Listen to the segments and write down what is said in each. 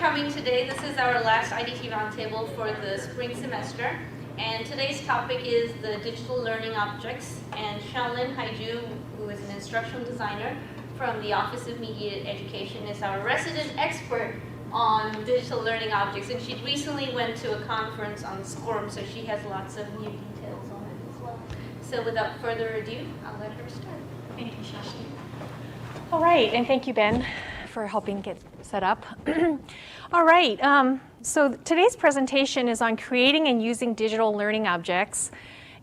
coming today. This is our last IDT Roundtable for the spring semester. And today's topic is the digital learning objects. And Shaolin Haiju, who is an instructional designer from the Office of Media Education, is our resident expert on digital learning objects. And she recently went to a conference on SCORM, so she has lots of new details on it as well. So without further ado, I'll let her start. Thank you, Shashi. All right, and thank you, Ben, for helping get set up. All right, so today's presentation is on creating and using digital learning objects.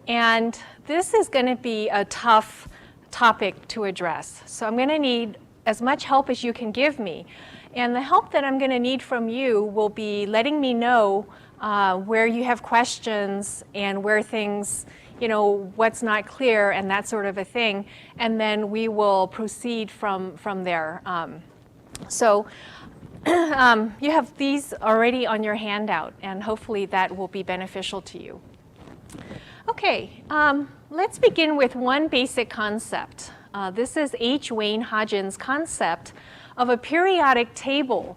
And this is going to be a tough topic to address. So I'm going to need as much help as you can give me. And the help that I'm going to need from you will be letting me know where you have questions and where things, you know, what's not clear and that sort of a thing. And then we will proceed from there. So you have these already on your handout, and hopefully that will be beneficial to you. Okay, let's begin with one basic concept. This is H. Wayne Hodgins' concept of a periodic table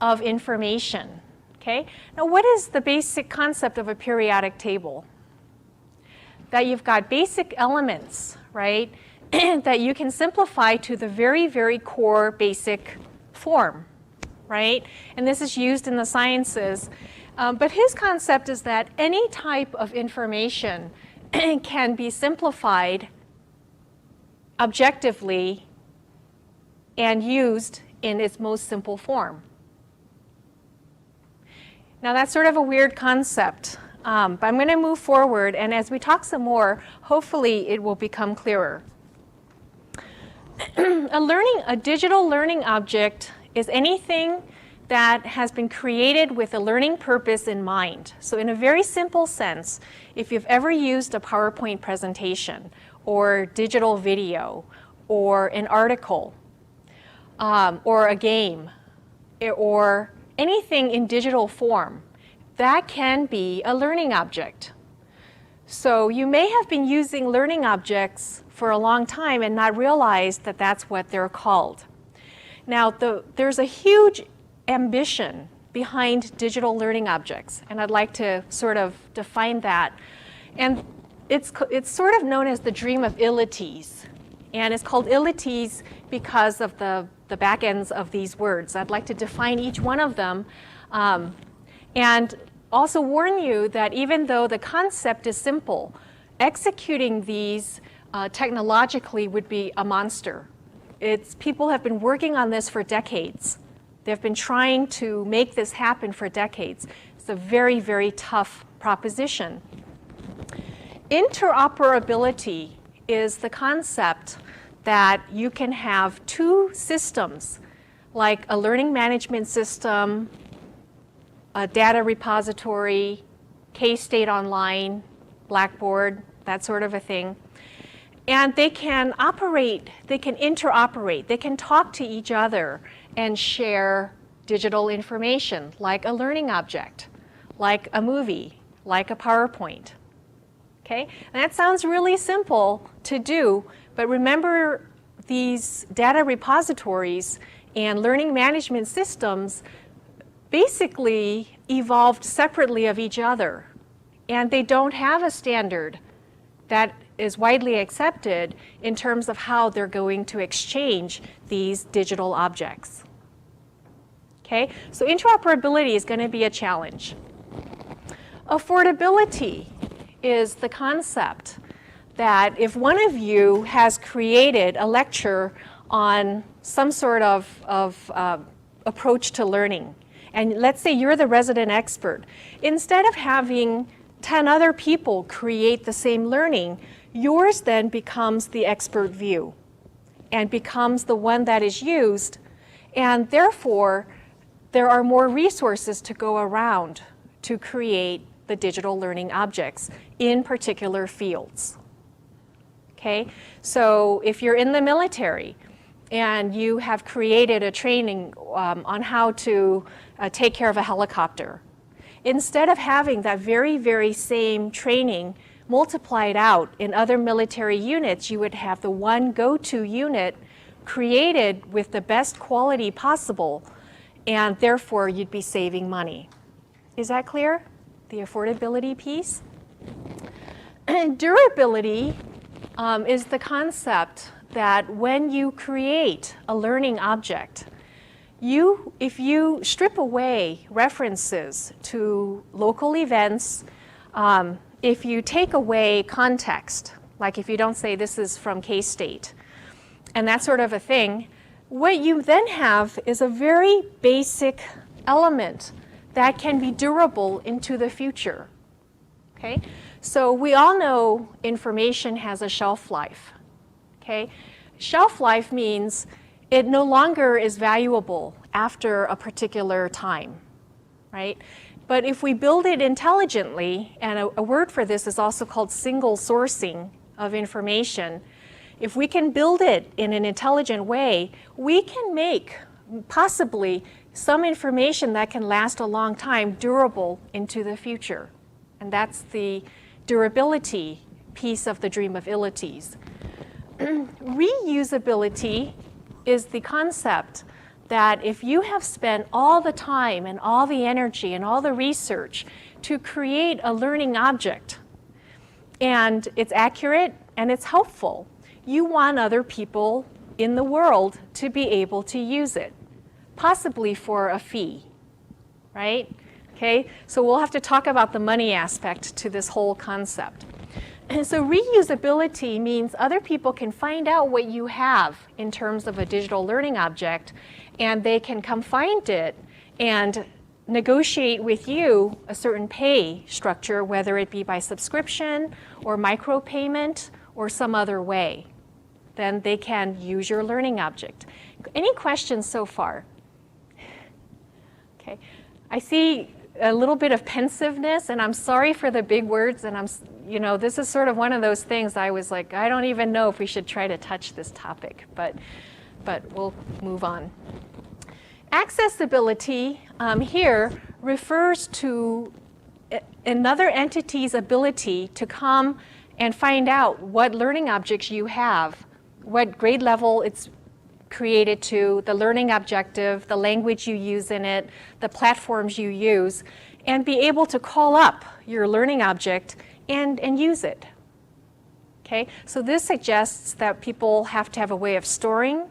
of information. Okay, now what is the basic concept of a periodic table? That you've got basic elements, right, that you can simplify to the very, very core basic form, right? And this is used in the sciences. But his concept is that any type of information can be simplified objectively and used in its most simple form. Now that's sort of a weird concept, but I'm going to move forward, and as we talk some more, hopefully it will become clearer. A digital learning object is anything that has been created with a learning purpose in mind. So in a very simple sense, if you've ever used a PowerPoint presentation or digital video or an article or a game or anything in digital form, that can be a learning object. So you may have been using learning objects for a long time and not realize that that's what they're called. Now, there's a huge ambition behind digital learning objects, and I'd like to sort of define that. And it's sort of known as the dream of Ilites, and it's called Ilites because of the back ends of these words. I'd like to define each one of them, and also warn you that even though the concept is simple, executing these technologically would be a monster. People have been working on this for decades. They've been trying to make this happen for decades. It's a very, very tough proposition. Interoperability is the concept that you can have two systems, like a learning management system, a data repository, K-State Online, Blackboard, that sort of a thing. And they can operate, they can interoperate, they can talk to each other and share digital information, like a learning object, like a movie, like a PowerPoint. Okay? And that sounds really simple to do, but remember these data repositories and learning management systems basically evolved separately of each other, and they don't have a standard that is widely accepted in terms of how they're going to exchange these digital objects. Okay, so interoperability is going to be a challenge. Affordability is the concept that if one of you has created a lecture on some sort of approach to learning, and let's say you're the resident expert, instead of having 10 other people create the same learning, yours then becomes the expert view and becomes the one that is used, and therefore there are more resources to go around to create the digital learning objects in particular fields. Okay, so if you're in the military and you have created a training on how to take care of a helicopter, instead of having that very, very same training multiplied out in other military units, you would have the one go-to unit created with the best quality possible and therefore you'd be saving money. Is that clear? The affordability piece? And durability is the concept that when you create a learning object, if you strip away references to local events, if you take away context, like if you don't say this is from K-State, and that sort of a thing, what you then have is a very basic element that can be durable into the future. Okay? So we all know information has a shelf life. Okay? Shelf life means it no longer is valuable after a particular time, right? But if we build it intelligently, and a word for this is also called single sourcing of information, if we can build it in an intelligent way, we can make possibly some information that can last a long time durable into the future. And that's the durability piece of the dream of abilities. Reusability is the concept that if you have spent all the time and all the energy and all the research to create a learning object, and it's accurate and it's helpful, you want other people in the world to be able to use it, possibly for a fee, right? Okay, so we'll have to talk about the money aspect to this whole concept. And so reusability means other people can find out what you have in terms of a digital learning object, and they can come find it and negotiate with you a certain pay structure, whether it be by subscription or micropayment or some other way. Then they can use your learning object. Any questions so far? Okay, I see a little bit of pensiveness, and I'm sorry for the big words, and this is sort of one of those things I was like, I don't even know if we should try to touch this topic, but we'll move on. Accessibility here refers to another entity's ability to come and find out what learning objects you have, what grade level it's created to, the learning objective, the language you use in it, the platforms you use, and be able to call up your learning object and use it. Okay, so this suggests that people have to have a way of storing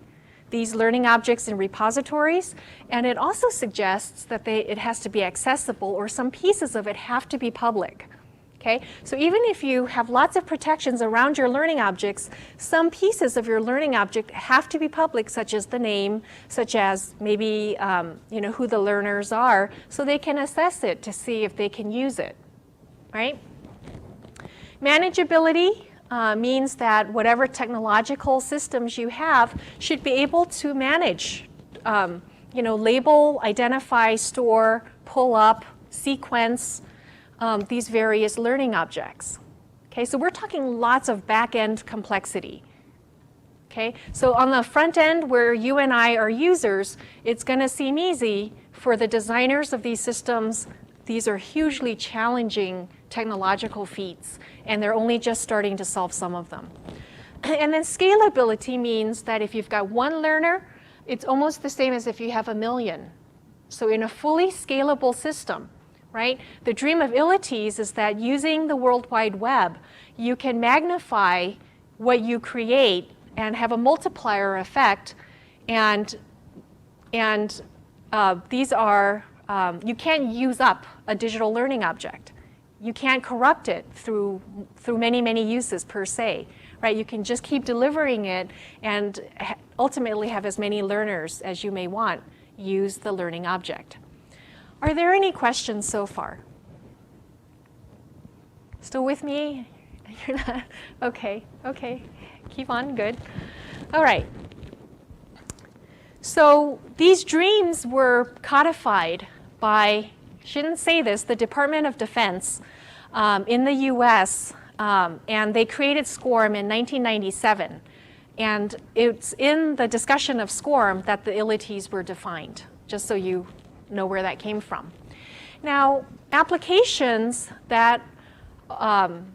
these learning objects in repositories, and it also suggests that it has to be accessible, or some pieces of it have to be public. Okay, so even if you have lots of protections around your learning objects, some pieces of your learning object have to be public, such as the name, such as maybe who the learners are, so they can assess it to see if they can use it, right? Manageability means that whatever technological systems you have should be able to manage, label, identify, store, pull up, sequence, these various learning objects. Okay, so we're talking lots of back-end complexity. Okay, so on the front end where you and I are users, it's going to seem easy. For the designers of these systems, these are hugely challenging technological feats, and they're only just starting to solve some of them. And then scalability means that if you've got one learner, it's almost the same as if you have 1 million. So in a fully scalable system, right? The dream of abilities is that using the World Wide Web, you can magnify what you create and have a multiplier effect. And these are, you can't use up a digital learning object. You can't corrupt it through many, many uses per se, right? You can just keep delivering it and ultimately have as many learners as you may want use the learning object. Are there any questions so far? Still with me? You're not? Okay, keep on, good. All right. So these dreams were codified by, shouldn't say this, the Department of Defense in the US, and they created SCORM in 1997. And it's in the discussion of SCORM that the abilities were defined, just so you know where that came from. Now, applications that can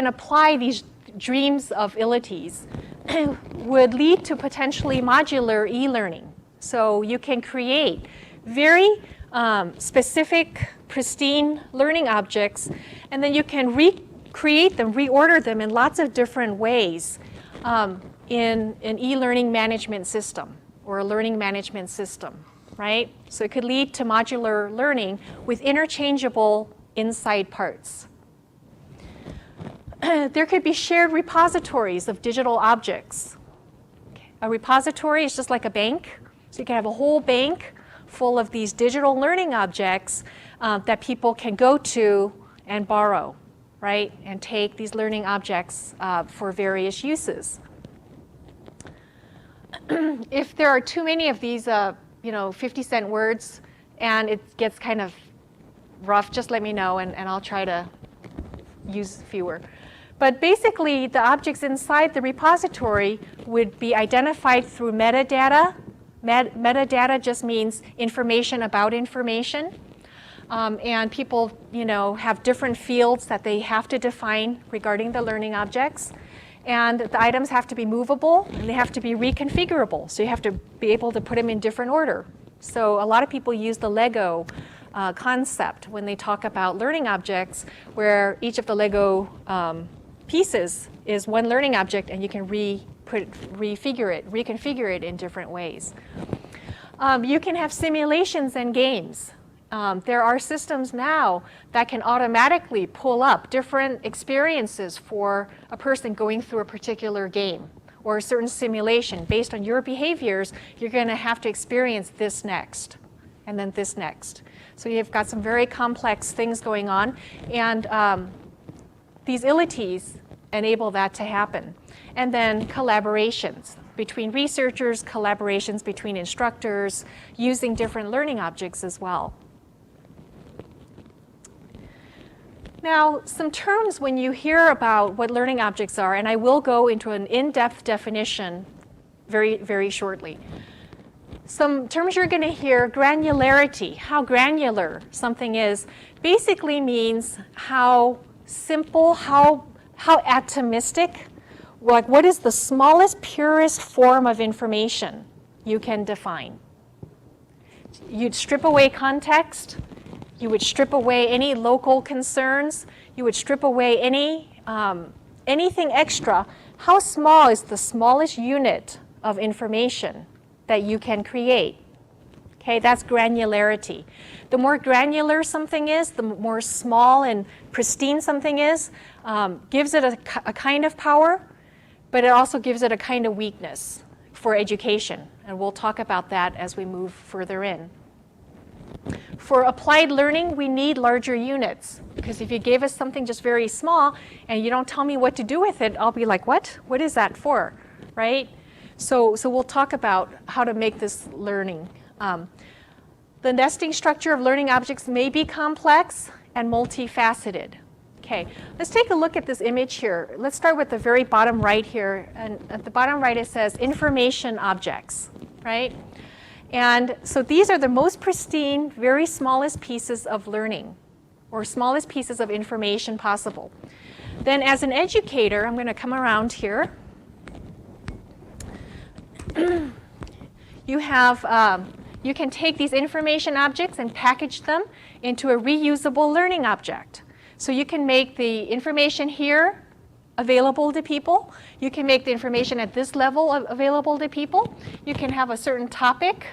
apply these dreams of abilities would lead to potentially modular e-learning. So you can create very specific, pristine learning objects, and then you can recreate them, reorder them in lots of different ways in an e-learning management system or a learning management system, right? So it could lead to modular learning with interchangeable inside parts. There could be shared repositories of digital objects. A repository is just like a bank. So you can have a whole bank full of these digital learning objects that people can go to and borrow, right? And take these learning objects for various uses. If there are too many of these 50-cent words and it gets kind of rough, just let me know and I'll try to use fewer. But basically, the objects inside the repository would be identified through metadata. Metadata just means information about information. And people, have different fields that they have to define regarding the learning objects. And the items have to be movable, and they have to be reconfigurable. So you have to be able to put them in different order. So a lot of people use the Lego concept when they talk about learning objects, where each of the Lego pieces is one learning object, and you can reconfigure it in different ways. You can have simulations and games. There are systems now that can automatically pull up different experiences for a person going through a particular game or a certain simulation. Based on your behaviors, you're going to have to experience this next, and then this next. So you've got some very complex things going on, and these ilities enable that to happen. And then collaborations between researchers, collaborations between instructors, using different learning objects as well. Now, some terms when you hear about what learning objects are, and I will go into an in-depth definition very, very shortly. Some terms you're going to hear: granularity, how granular something is, basically means how simple, how atomistic, like what is the smallest, purest form of information you can define. You'd strip away context. You would strip away any local concerns. You would strip away anything extra. How small is the smallest unit of information that you can create? Okay, that's granularity. The more granular something is, the more small and pristine something is, gives it a kind of power, but it also gives it a kind of weakness for education. And we'll talk about that as we move further in. For applied learning, we need larger units, because if you gave us something just very small and you don't tell me what to do with it, I'll be like, what? What is that for, right? So we'll talk about how to make this learning. The nesting structure of learning objects may be complex and multifaceted. Okay, let's take a look at this image here. Let's start with the very bottom right here. And at the bottom right, it says information objects, right? And so these are the most pristine, very smallest pieces of learning, or smallest pieces of information possible. Then as an educator, I'm going to come around here. You can take these information objects and package them into a reusable learning object. So you can make the information here available to people. You can make the information at this level available to people. You can have a certain topic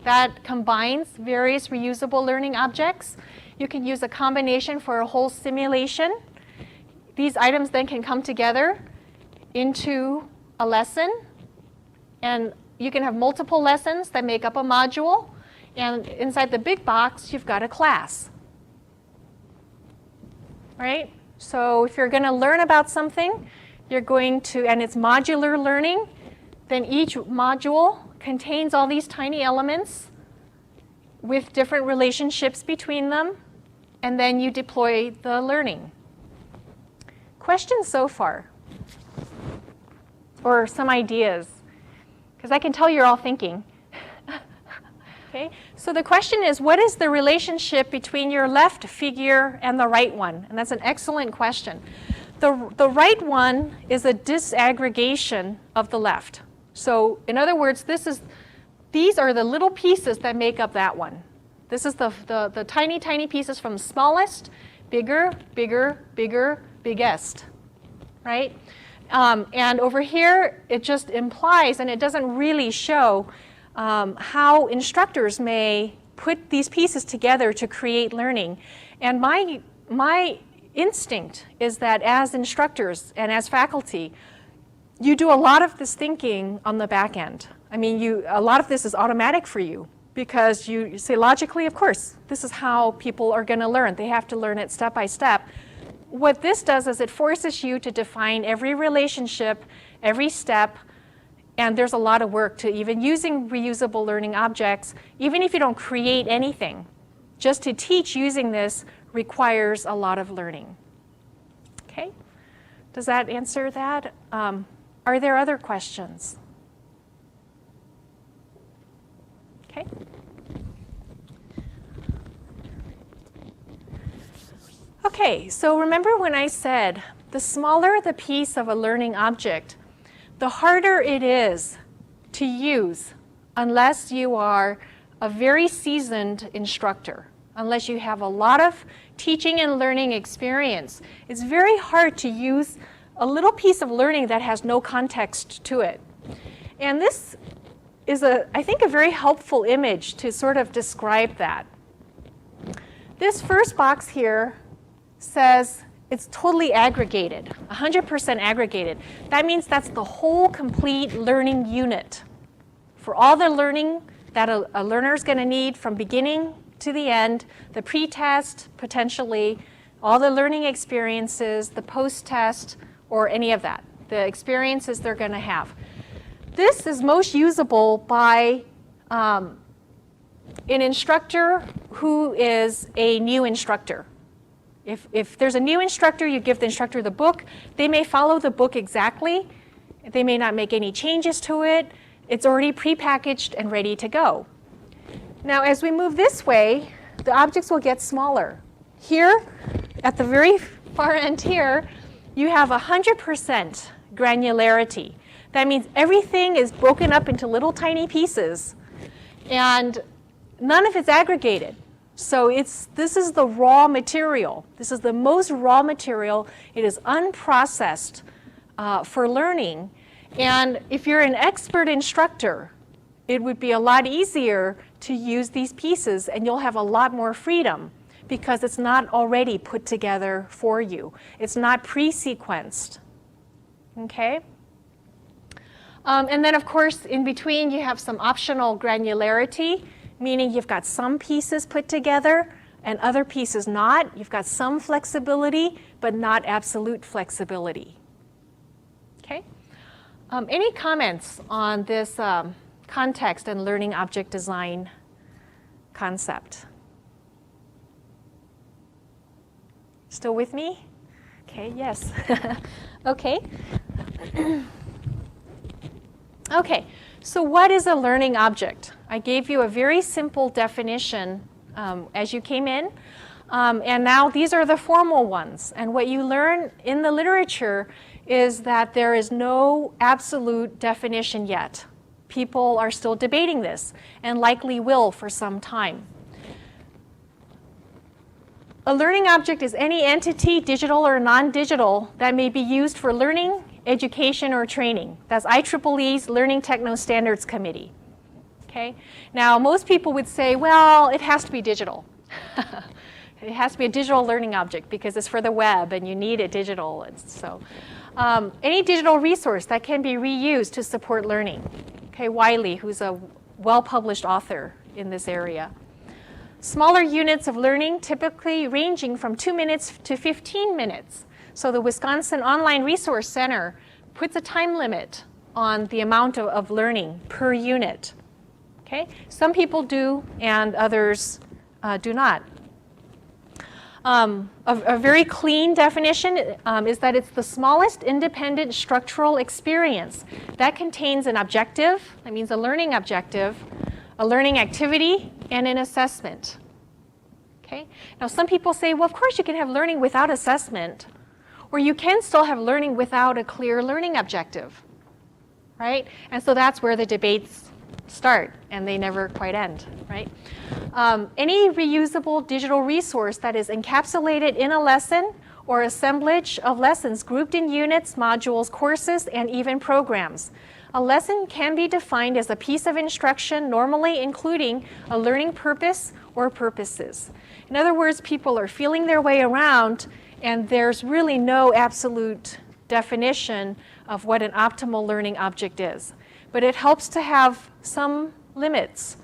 that combines various reusable learning objects. You can use a combination for a whole simulation. These items then can come together into a lesson, and you can have multiple lessons that make up a module, and inside the big box you've got a class, right? So if you're going to learn about something, you're going to, and it's modular learning, then each module contains all these tiny elements with different relationships between them, and then you deploy the learning. Questions so far? Or some ideas? Because I can tell you're all thinking. Okay, so the question is, what is the relationship between your left figure and the right one? And that's an excellent question. The right one is a disaggregation of the left. So in other words, this is these are the little pieces that make up that one. This is the tiny, tiny pieces from smallest, bigger, bigger, bigger, biggest, right? And over here, it just implies, and it doesn't really show how instructors may put these pieces together to create learning. And my instinct is that as instructors and as faculty, you do a lot of this thinking on the back end. I mean, a lot of this is automatic for you because you say logically, of course, this is how people are going to learn. They have to learn it step by step. What this does is it forces you to define every relationship, every step, and there's a lot of work to even using reusable learning objects, even if you don't create anything. Just to teach using this requires a lot of learning. Okay? Does that answer that? Are there other questions? Okay. Okay, so remember when I said the smaller the piece of a learning object, the harder it is to use unless you are a very seasoned instructor, unless you have a lot of teaching and learning experience. It's very hard to use a little piece of learning that has no context to it. And this is, I think, a very helpful image to sort of describe that. This first box here says it's totally aggregated, 100% aggregated. That means that's the whole complete learning unit. For all the learning that a learner is going to need from beginning to the end, the pre-test, potentially, all the learning experiences, the post-test, or any of that, the experiences they're going to have. This is most usable by an instructor who is a new instructor. If there's a new instructor, you give the instructor the book. They may follow the book exactly. They may not make any changes to it. It's already prepackaged and ready to go. Now, as we move this way, the objects will get smaller. Here, at the very far end here, you have 100% granularity. That means everything is broken up into little tiny pieces, and none of it's aggregated. So this is the raw material. This is the most raw material. It is unprocessed for learning. And if you're an expert instructor, it would be a lot easier to use these pieces, and you'll have a lot more freedom because it's not already put together for you. It's not pre-sequenced. Okay? And then, of course, in between, you have some optional granularity, meaning you've got some pieces put together and other pieces not. You've got some flexibility, but not absolute flexibility. Okay? Any comments on this context and learning object design concept? Still with me? Okay, yes. Okay. Okay, so what is a learning object? I gave you a very simple definition as you came in, and now these are the formal ones. And what you learn in the literature is that there is no absolute definition yet. People are still debating this, and likely will for some time. A learning object is any entity, digital or non-digital, that may be used for learning, education, or training. That's IEEE's Learning Techno Standards Committee. Okay? Now, most people would say, well, it has to be digital. It has to be a digital learning object because it's for the web and you need it digital. And so, any digital resource that can be reused to support learning. Okay, Wiley, who's a well-published author in this area. Smaller units of learning, typically ranging from 2 minutes to 15 minutes. So the Wisconsin Online Resource Center puts a time limit on the amount of learning per unit. Okay? Some people do, and others do not. A very clean definition is that it's the smallest independent structural experience that contains an objective, that means a learning objective, a learning activity, and an assessment. Okay? Now some people say, well, of course you can have learning without assessment, or you can still have learning without a clear learning objective, right? And so that's where the debates start and they never quite end, right? Any reusable digital resource that is encapsulated in a lesson or assemblage of lessons grouped in units, modules, courses, and even programs. A lesson can be defined as a piece of instruction, normally including a learning purpose or purposes. In other words, people are feeling their way around, and there's really no absolute definition of what an optimal learning object is. But it helps to have some limits,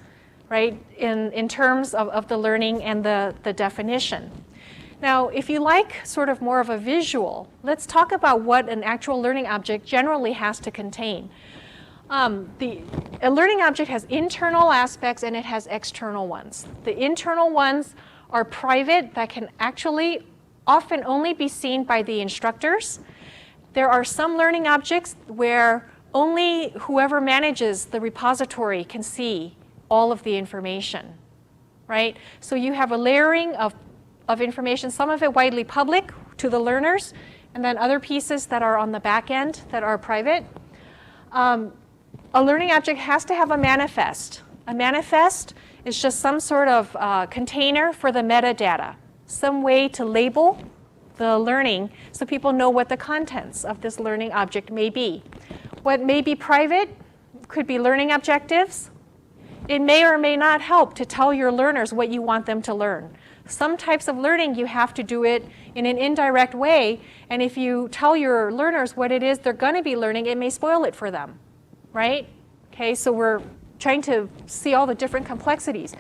right, in terms of the learning and the definition. Now, if you like sort of more of a visual, let's talk about what an actual learning object generally has to contain. A learning object has internal aspects and it has external ones. The internal ones are private, that can actually often only be seen by the instructors. There are some learning objects where only whoever manages the repository can see all of the information, right? So you have a layering of information, some of it widely public to the learners, and then other pieces that are on the back end that are private. A learning object has to have a manifest. A manifest is just some sort of container for the metadata, some way to label the learning so people know what the contents of this learning object may be. What may be private could be learning objectives. It may or may not help to tell your learners what you want them to learn. Some types of learning, you have to do it in an indirect way, and if you tell your learners what it is they're going to be learning, it may spoil it for them, right? Okay, so we're trying to see all the different complexities.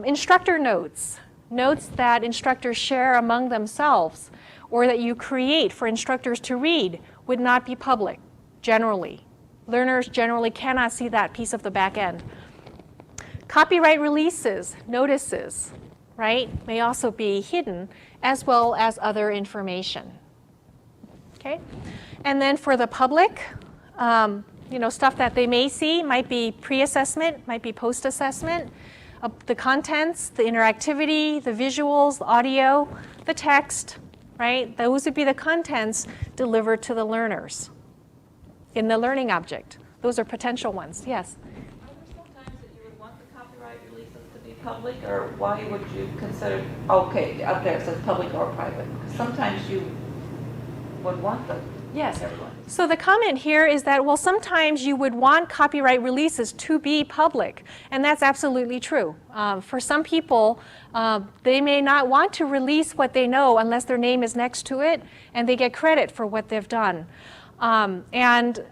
Instructor notes, notes that instructors share among themselves or that you create for instructors to read would not be public, generally. Learners generally cannot see that piece of the back end. Copyright releases, notices, right, may also be hidden, as well as other information. Okay, and then for the public, stuff that they may see might be pre-assessment, might be post-assessment, the contents, the interactivity, the visuals, the audio, the text, right? Those would be the contents delivered to the learners in the learning object. Those are potential ones. Yes? Sometimes that you would want the copyright releases to be public, or why would you consider, okay, up there it says public or private? Sometimes you would want them. Yes. So the comment here is that, well, sometimes you would want copyright releases to be public, and that's absolutely true. For some people, they may not want to release what they know unless their name is next to it, and they get credit for what they've done. And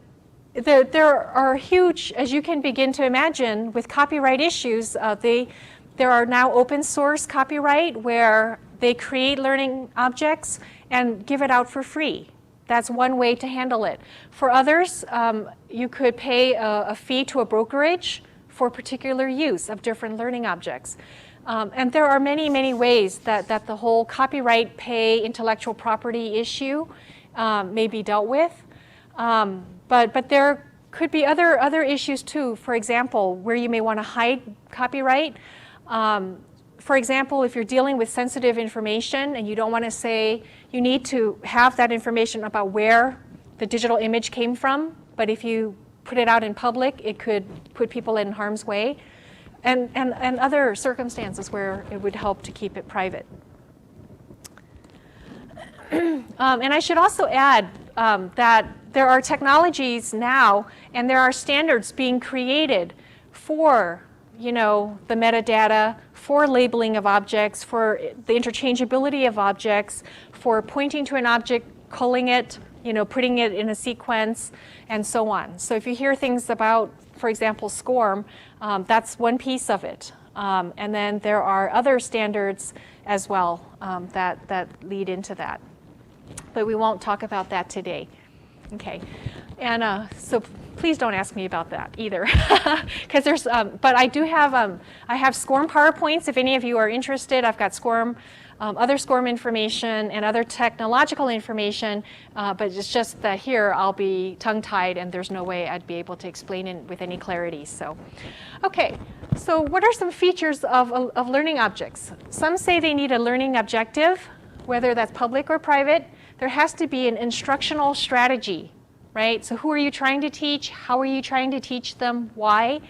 there are huge, as you can begin to imagine, with copyright issues, there are now open source copyright where they create learning objects and give it out for free. That's one way to handle it. For others, you could pay a fee to a brokerage for particular use of different learning objects. And there are many, many ways that the whole copyright pay intellectual property issue may be dealt with. But there could be other issues too. For example, where you may want to hide copyright. For example, if you're dealing with sensitive information and you don't want to say, you need to have that information about where the digital image came from, but if you put it out in public, it could put people in harm's way, and other circumstances where it would help to keep it private. And I should also add that there are technologies now and there are standards being created for the metadata, for labeling of objects, for the interchangeability of objects, for pointing to an object, culling it, putting it in a sequence, and so on. So if you hear things about, for example, SCORM, that's one piece of it. And then there are other standards as well that lead into that. But we won't talk about that today. Okay, and so please don't ask me about that either, because there's. But I do have I have SCORM PowerPoints. If any of you are interested, I've got SCORM, other SCORM information and other technological information. But it's just that here I'll be tongue-tied, and there's no way I'd be able to explain it with any clarity. So, okay. So what are some features of learning objects? Some say they need a learning objective, whether that's public or private. There has to be an instructional strategy, right? So who are you trying to teach? How are you trying to teach them? Why?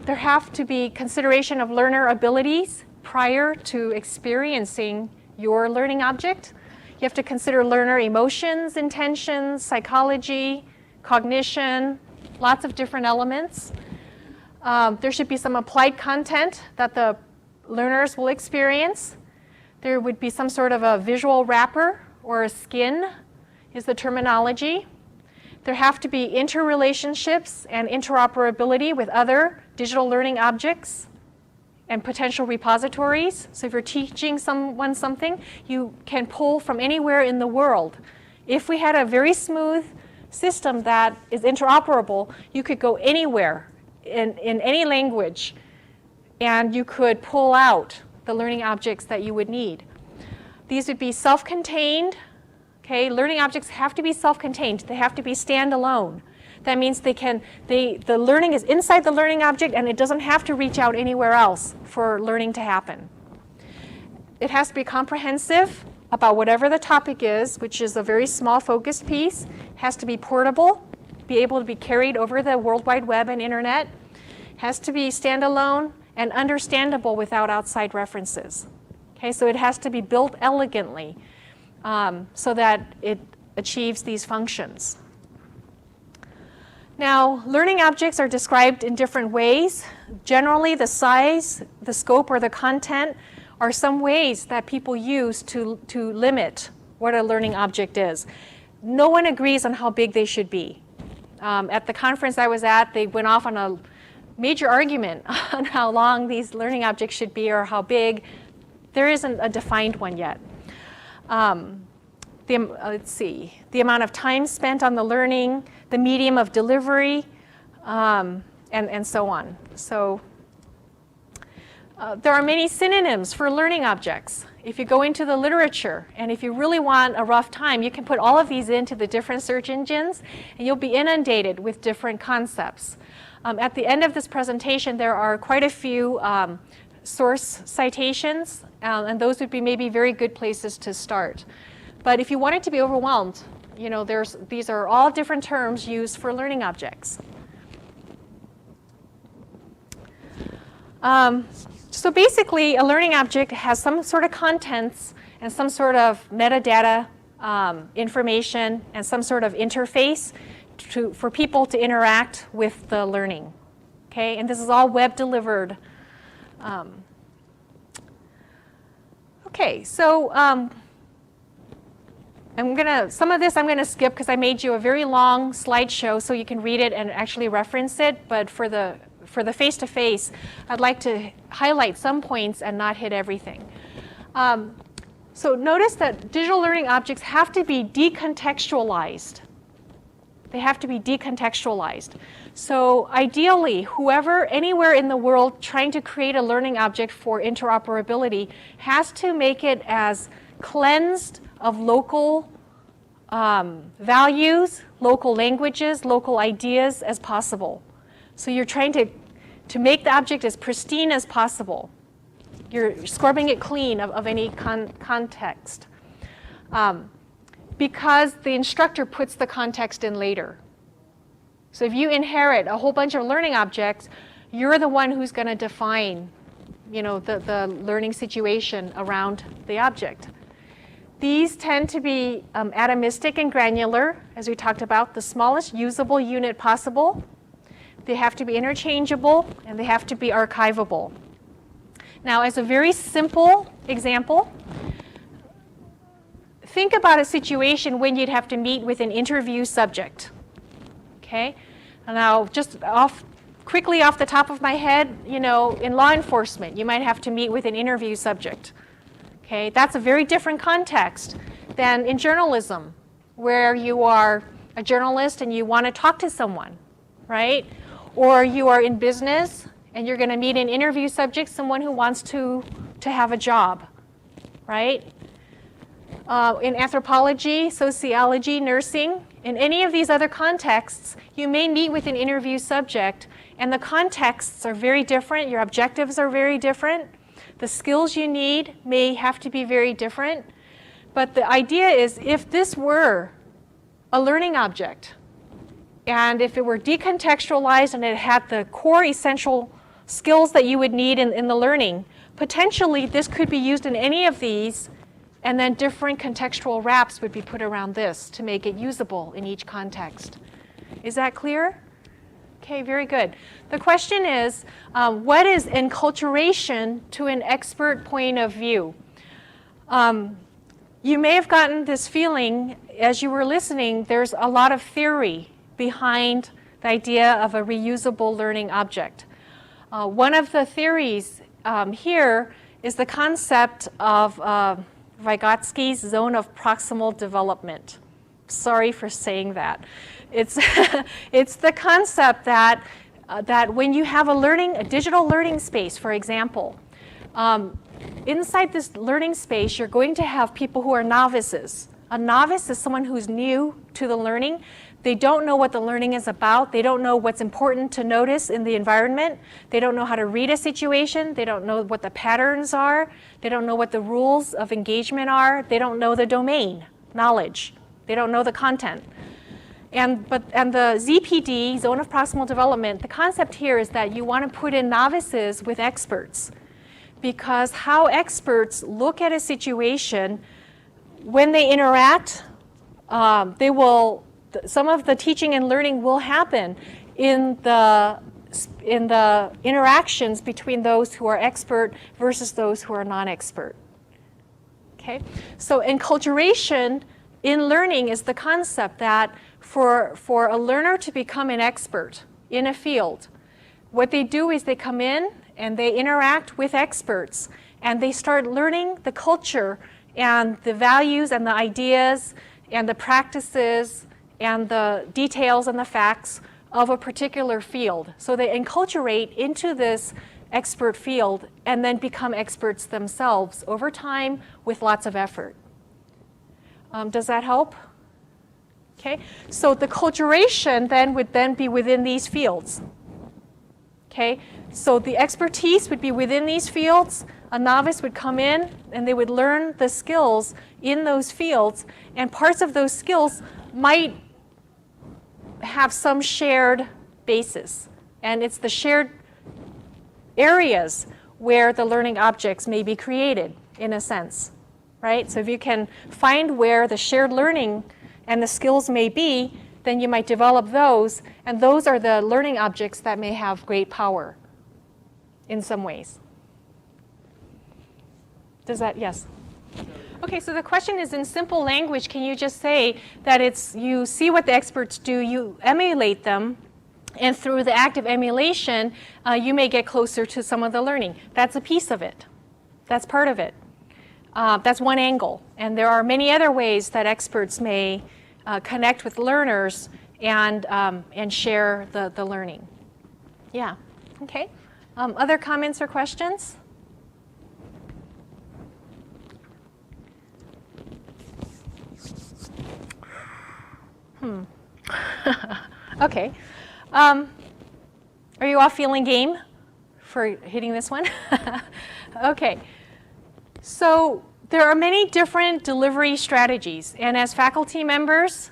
There have to be consideration of learner abilities prior to experiencing your learning object. You have to consider learner emotions, intentions, psychology, cognition, lots of different elements. There should be some applied content that the learners will experience. There would be some sort of a visual wrapper or a skin is the terminology. There have to be interrelationships and interoperability with other digital learning objects and potential repositories. So if you're teaching someone something, you can pull from anywhere in the world. If we had a very smooth system that is interoperable, you could go anywhere in any language, and you could pull out the learning objects that you would need. These would be self-contained. Okay, learning objects have to be self-contained. They have to be standalone. That means the learning is inside the learning object, and it doesn't have to reach out anywhere else for learning to happen. It has to be comprehensive about whatever the topic is, which is a very small focused piece. It has to be portable, be able to be carried over the World Wide Web and internet. It has to be standalone and understandable without outside references. Okay, so it has to be built elegantly so that it achieves these functions. Now, learning objects are described in different ways. Generally, the size, the scope, or the content are some ways that people use to limit what a learning object is. No one agrees on how big they should be. At the conference I was at, they went off on a major argument on how long these learning objects should be or how big. There isn't a defined one yet. Let's see, the amount of time spent on the learning, the medium of delivery, and so on. So there are many synonyms for learning objects. If you go into the literature, and if you really want a rough time, you can put all of these into the different search engines, and you'll be inundated with different concepts. At the end of this presentation, there are quite a few source citations, and those would be maybe very good places to start. But if you wanted to be overwhelmed, you know, these are all different terms used for learning objects. So basically, a learning object has some sort of contents and some sort of metadata information and some sort of interface for people to interact with the learning. Okay, and this is all web delivered. Okay, so some of this I'm gonna skip because I made you a very long slideshow so you can read it and actually reference it. But for the face-to-face, I'd like to highlight some points and not hit everything. So notice that digital learning objects have to be decontextualized. They have to be decontextualized. So ideally, whoever, anywhere in the world trying to create a learning object for interoperability has to make it as cleansed of local values, local languages, local ideas as possible. So you're trying to make the object as pristine as possible. You're scrubbing it clean of any context. Because the instructor puts the context in later. So if you inherit a whole bunch of learning objects, you're the one who's going to define, you know, the learning situation around the object. These tend to be atomistic and granular, as we talked about, the smallest usable unit possible. They have to be interchangeable, and they have to be archivable. Now, as a very simple example, think about a situation when you'd have to meet with an interview subject. Okay? Now, just quickly off the top of my head, you know, in law enforcement, you might have to meet with an interview subject. Okay? That's a very different context than in journalism, where you are a journalist and you want to talk to someone, right? Or you are in business and you're going to meet an interview subject, someone who wants to have a job, right? In anthropology, sociology, nursing, in any of these other contexts, you may meet with an interview subject, and the contexts are very different, your objectives are very different, the skills you need may have to be very different. But the idea is, if this were a learning object, and if it were decontextualized and it had the core essential skills that you would need in the learning, potentially this could be used in any of these, and then different contextual wraps would be put around this to make it usable in each context. Is that clear? Okay, very good. The question is, what is enculturation to an expert point of view? You may have gotten this feeling as you were listening, there's a lot of theory behind the idea of a reusable learning object. One of the theories here is the concept of Vygotsky's zone of proximal development. Sorry for saying that. It's, it's the concept that, that when you have a digital learning space, for example, inside this learning space, you're going to have people who are novices. A novice is someone who's new to the learning. They don't know what the learning is about. They don't know what's important to notice in the environment. They don't know how to read a situation. They don't know what the patterns are. They don't know what the rules of engagement are. They don't know the domain knowledge. They don't know the content. And the ZPD, zone of proximal development, the concept here is that you want to put in novices with experts, because how experts look at a situation, when they interact, some of the teaching and learning will happen in the interactions between those who are expert versus those who are non-expert. Okay, so enculturation in learning is the concept that for a learner to become an expert in a field, what they do is they come in and they interact with experts and they start learning the culture and the values and the ideas and the practices and the details and the facts of a particular field. So they enculturate into this expert field and then become experts themselves over time with lots of effort. Does that help? Okay, so the culturation then would then be within these fields. Okay, so the expertise would be within these fields. A novice would come in and they would learn the skills in those fields, and parts of those skills might have some shared basis. And it's the shared areas where the learning objects may be created, in a sense, right? So if you can find where the shared learning and the skills may be, then you might develop those, and those are the learning objects that may have great power in some ways. Does that, yes? Okay, so the question is, in simple language, can you just say that it's, you see what the experts do, you emulate them, and through the act of emulation, you may get closer to some of the learning. That's a piece of it. That's part of it. That's one angle. And there are many other ways that experts may connect with learners and share the learning. Yeah, okay. Other comments or questions? Okay. Are you all feeling game for hitting this one? Okay. So there are many different delivery strategies, and as faculty members,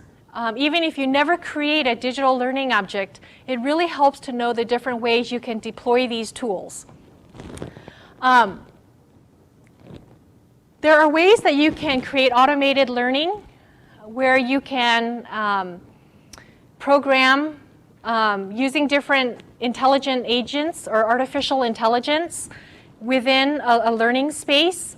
even if you never create a digital learning object, it really helps to know the different ways you can deploy these tools. There are ways that you can create automated learning where you can program using different intelligent agents or artificial intelligence within a learning space.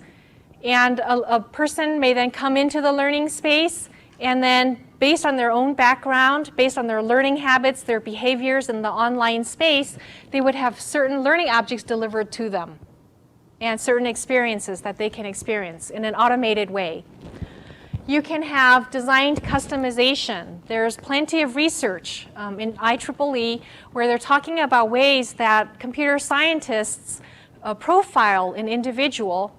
And a person may then come into the learning space, and then based on their own background, based on their learning habits, their behaviors in the online space, they would have certain learning objects delivered to them and certain experiences that they can experience in an automated way. You can have designed customization. There's plenty of research in IEEE where they're talking about ways that computer scientists profile an individual,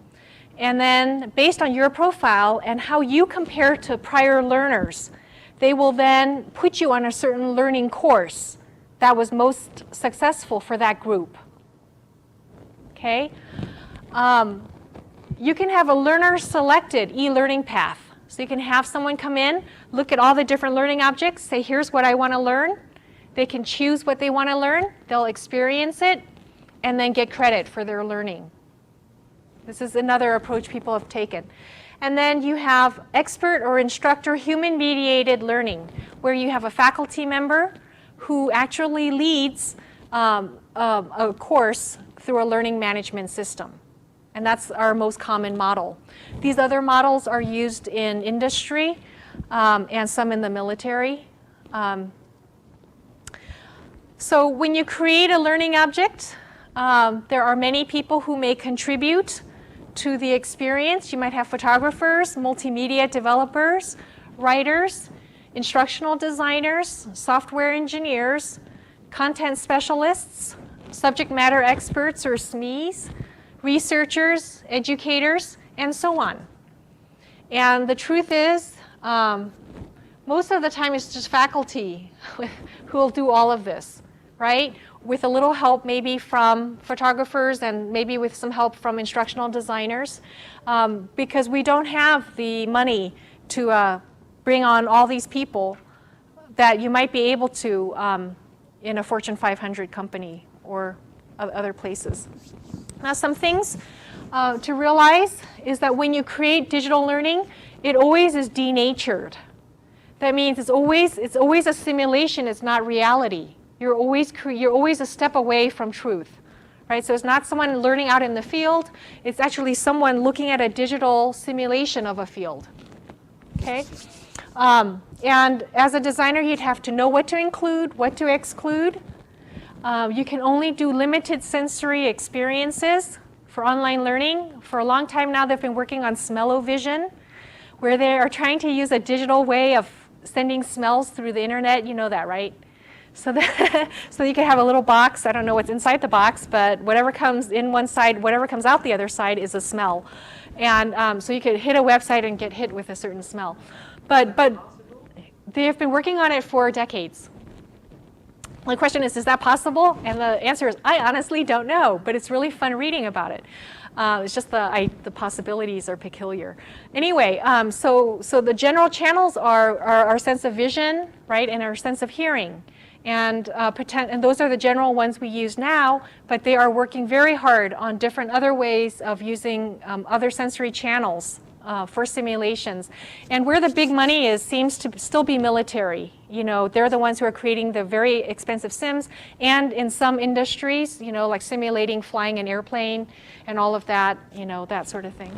and then based on your profile and how you compare to prior learners, they will then put you on a certain learning course that was most successful for that group. Okay? You can have a learner-selected e-learning path. So you can have someone come in, look at all the different learning objects, say, here's what I want to learn, They can choose what they want to learn, they'll experience it, and then get credit for their learning. This is another approach people have taken. And then you have expert or instructor human-mediated learning, where you have a faculty member who actually leads a course through a learning management system. And that's our most common model. These other models are used in industry and some in the military. So when you create a learning object, there are many people who may contribute to the experience. You might have photographers, multimedia developers, writers, instructional designers, software engineers, content specialists, subject matter experts or SMEs, researchers, educators, and so on. And the truth is, most of the time it's just faculty who will do all of this, right? With a little help maybe from photographers and maybe with some help from instructional designers, because we don't have the money to bring on all these people that you might be able to in a Fortune 500 company or other places. Now, some things to realize is that when you create digital learning, it always is denatured. That means it's always a simulation, it's not reality. You're always a step away from truth, right? So it's not someone learning out in the field, it's actually someone looking at a digital simulation of a field, okay? And as a designer, you'd have to know what to include, what to exclude. You can only do limited sensory experiences for online learning. For a long time now, they've been working on smell-o-vision, where they are trying to use a digital way of sending smells through the internet. You know that, right? So you can have a little box. I don't know what's inside the box, but whatever comes in one side, whatever comes out the other side is a smell. And so you could hit a website and get hit with a certain smell. But they have been working on it for decades. The question is that possible? And the answer is, I honestly don't know, but it's really fun reading about it. It's just the possibilities are peculiar. Anyway, so the general channels are our sense of vision, right, and our sense of hearing. And those are the general ones we use now, but they are working very hard on different other ways of using other sensory channels for simulations. And where the big money is seems to still be military. You know, they're the ones who are creating the very expensive sims, and in some industries, you know, like simulating flying an airplane and all of that, you know, that sort of thing.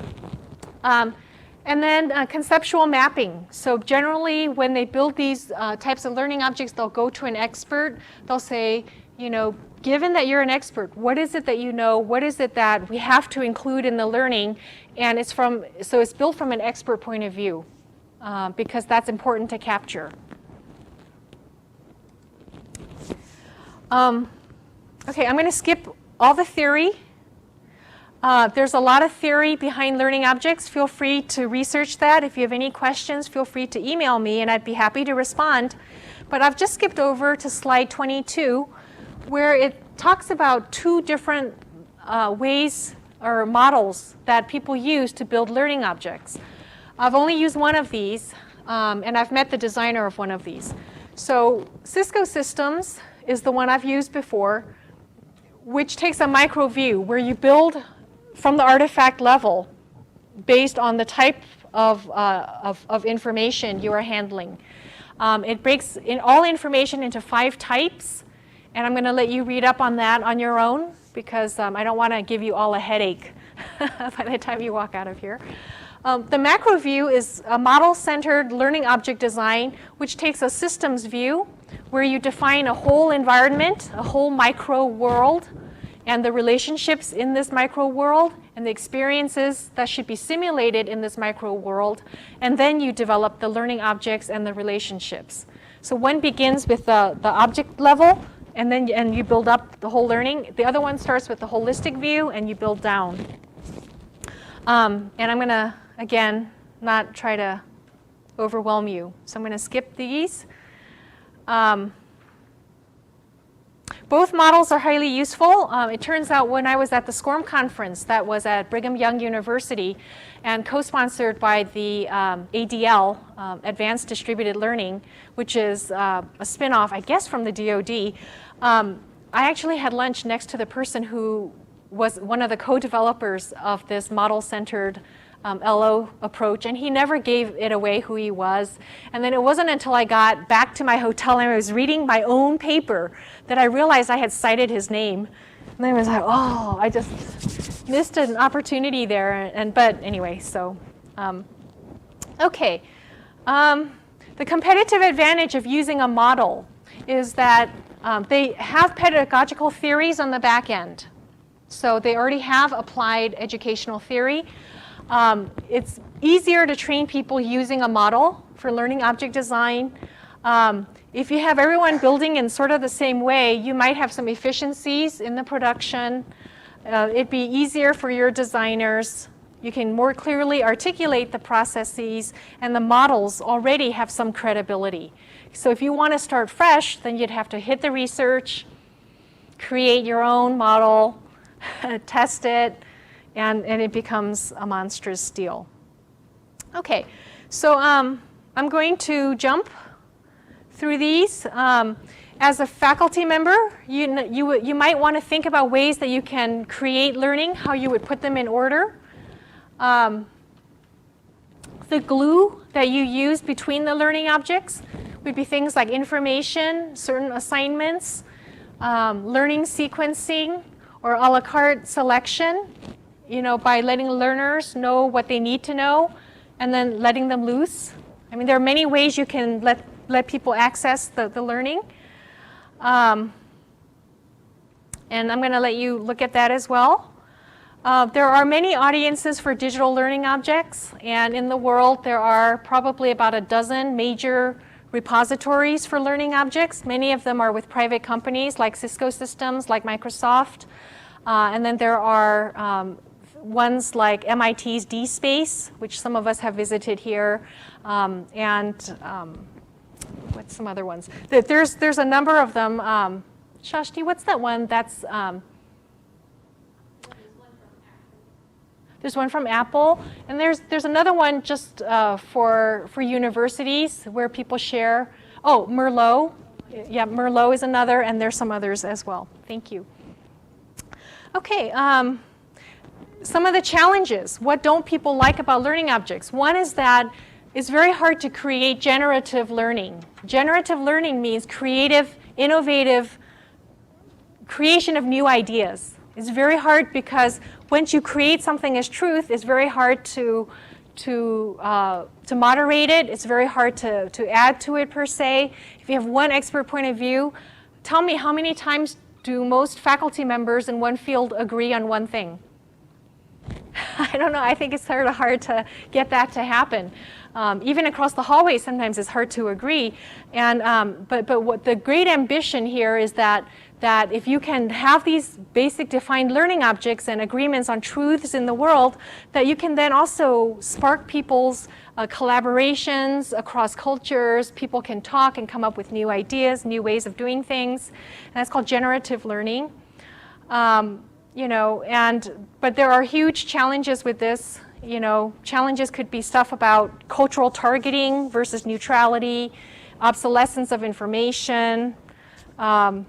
And then conceptual mapping. So generally, when they build these types of learning objects, they'll go to an expert. They'll say, you know, given that you're an expert, what is it that you know? What is it that we have to include in the learning? And it's built from an expert point of view, because that's important to capture. Okay, I'm going to skip all the theory. There's a lot of theory behind learning objects. Feel free to research that. If you have any questions, feel free to email me, and I'd be happy to respond. But I've just skipped over to slide 22, where it talks about two different ways or models that people use to build learning objects. I've only used one of these, and I've met the designer of one of these. So Cisco Systems is the one I've used before, which takes a micro view where you build from the artifact level based on the type of information you are handling. It breaks all information into 5 types, and I'm going to let you read up on that on your own, because I don't want to give you all a headache by the time you walk out of here. The macro view is a model-centered learning object design, which takes a systems view where you define a whole environment, a whole micro world, and the relationships in this micro world, and the experiences that should be simulated in this micro world, and then you develop the learning objects and the relationships. So one begins with the object level, and you build up the whole learning. The other one starts with the holistic view, and you build down. And I'm going to, again, not try to overwhelm you. So I'm going to skip these. Both models are highly useful. It turns out when I was at the SCORM conference that was at Brigham Young University and co-sponsored by the ADL, Advanced Distributed Learning, which is a spin-off, I guess, from the DoD, I actually had lunch next to the person who was one of the co-developers of this model-centered LO approach, and he never gave it away who he was. And then it wasn't until I got back to my hotel and I was reading my own paper that I realized I had cited his name. And then I was like, oh, I just missed an opportunity there. But anyway, so, okay. The competitive advantage of using a model is that they have pedagogical theories on the back end. So they already have applied educational theory. It's easier to train people using a model for learning object design. If you have everyone building in sort of the same way, you might have some efficiencies in the production. It'd be easier for your designers. You can more clearly articulate the processes, and the models already have some credibility. So if you want to start fresh, then you'd have to hit the research, create your own model, test it, and it becomes a monstrous deal. Okay, so I'm going to jump through these. As a faculty member, you might want to think about ways that you can create learning, how you would put them in order. The glue that you use between the learning objects would be things like information, certain assignments, learning sequencing, or a la carte selection, by letting learners know what they need to know and then letting them loose. I mean, there are many ways you can let people access the learning. And I'm going to let you look at that as well. There are many audiences for digital learning objects, and in the world there are probably about a dozen major repositories for learning objects. Many of them are with private companies like Cisco Systems, like Microsoft. And then there are ones like MIT's DSpace, which some of us have visited here, and what's some other ones? There's a number of them. Shashti, what's that one that's... There's one from Apple, and there's another one just for universities where people share. Oh, Merlot. Yeah, Merlot is another, and there's some others as well. Thank you. Okay, some of the challenges. What don't people like about learning objects? One is that it's very hard to create generative learning. Generative learning means creative, innovative creation of new ideas. It's very hard because once you create something as truth, it's very hard to moderate it. It's very hard to add to it per se. If you have one expert point of view, tell me how many times do most faculty members in one field agree on one thing? I don't know. I think it's sort of hard to get that to happen. Even across the hallway, sometimes it's hard to agree. And but what the great ambition here is that if you can have these basic defined learning objects and agreements on truths in the world, that you can then also spark people's collaborations across cultures. People can talk and come up with new ideas, new ways of doing things. And that's called generative learning. But there are huge challenges with this. Challenges could be stuff about cultural targeting versus neutrality, obsolescence of information, and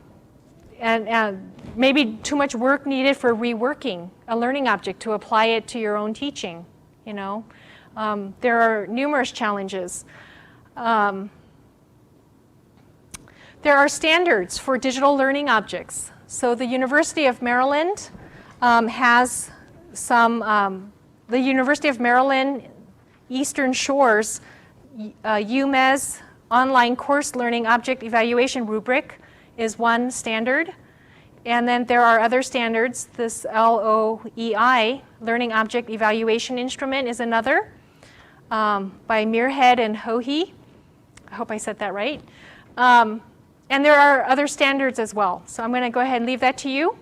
maybe too much work needed for reworking a learning object to apply it to your own teaching. There are numerous challenges. There are standards for digital learning objects. So the University of Maryland has some, the University of Maryland Eastern Shores UMES online course learning object evaluation rubric is one standard. And then there are other standards. This LOEI, Learning Object Evaluation Instrument, is another by Muirhead and Hohe. I hope I said that right. And there are other standards as well. So I'm going to go ahead and leave that to you.